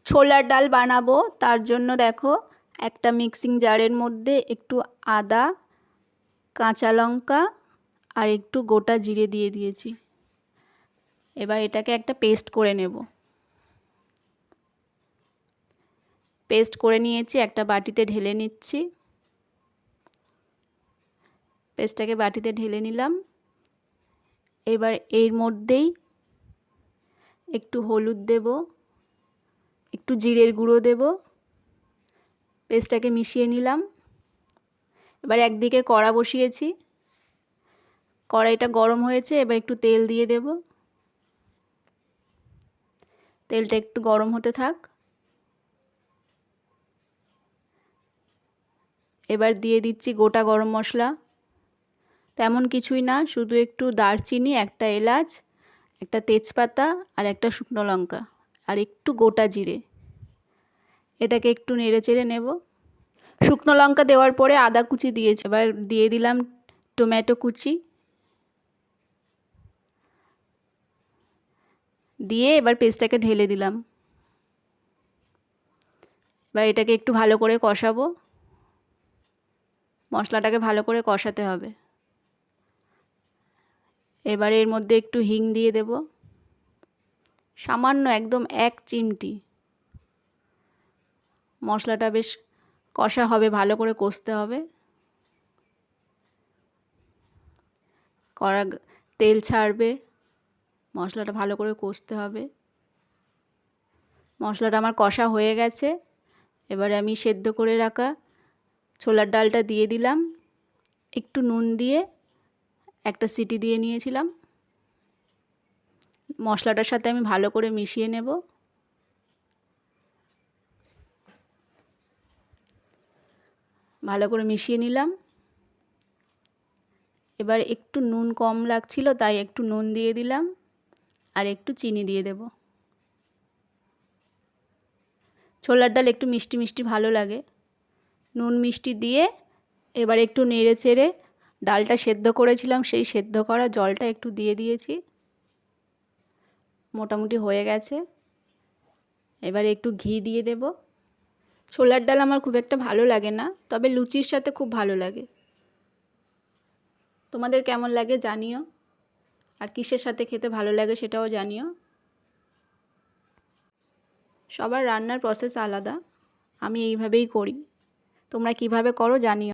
ছোলার ডাল বানাবো, তার জন্য দেখো একটা মিক্সিং জারের মধ্যে একটু আদা, কাঁচা লঙ্কা আর একটু গোটা জিরে দিয়ে দিয়েছি। এবার এটাকে একটা পেস্ট করে নেব। পেস্ট করে নিয়েছি, একটা বাটিতে ঢেলে নিচ্ছি। পেস্টটাকে বাটিতে ঢেলে নিলাম। এবার এর মধ্যেই একটু হলুদ দেব, একটু জিরের গুঁড়ো দেব। পেস্টটাকে মিশিয়ে নিলাম। এবার একদিকে কড়া বসিয়েছি, কড়াইটা গরম হয়েছে, এবার একটু তেল দিয়ে দেব। তেলটা একটু গরম হতে থাক। এবার দিয়ে দিচ্ছি গোটা গরম মশলা। তেমন কিছুই না, শুধু একটু দারচিনি, একটা এলাচ, একটা তেজপাতা আর একটা শুকনো লঙ্কা আর একটু গোটা জিরে। এটাকে একটু নেড়ে চেড়ে নেব। শুকনো লঙ্কা দেওয়ার পরে আদা কুচি দিয়েছি। এবার দিয়ে দিলাম টমেটো কুচি। দিয়ে এবার পেস্টটাকে ঢেলে দিলাম। এবার এটাকে একটু ভালো করে কষাবো। মশলাটাকে ভালো করে কষাতে হবে। এবার এর মধ্যে একটু হিং দিয়ে দেব, সামান্য, একদম 1 চিমটি। মশলাটা বেশ কষা হবে, ভালো করে কষতে হবে। তেল ছাড়বে, মশলাটা ভালো করে কষতে হবে। মশলাটা আমার কষা হয়ে গেছে। এবারে আমি সেদ্ধ করে রাখা ছোলার ডালটা দিয়ে দিলাম। একটু নুন দিয়ে একটা সিটি দিয়ে নিয়েছিলাম। মশলাটার সাথে আমি ভালো করে মিশিয়ে নেব। ভালো করে মিশিয়ে নিলাম। এবার একটু নুন কম লাগছিল, তাই একটু নুন দিয়ে দিলাম আর একটু চিনি দিয়ে দেব। ছোলার ডাল একটু মিষ্টি মিষ্টি ভালো লাগে। নুন মিষ্টি দিয়ে এবার একটু নেড়ে চেড়ে ডালটা সেদ্ধ করেছিলাম, সেই সেদ্ধ করা জলটা একটু দিয়ে দিয়েছি। মোটামুটি হয়ে গেছে। এবার একটু ঘি দিয়ে দেব। ছোলার ডাল আমার খুব একটা ভালো লাগে না, তবে লুচির সাথে খুব ভালো লাগে। তোমাদের কেমন লাগে জানিও, আর কিসের সাথে খেতে ভালো লাগে সেটাও জানিও। সবার রান্নার প্রসেস আলাদা, আমি এইভাবেই করি। তোমরা কিভাবে করো জানিও।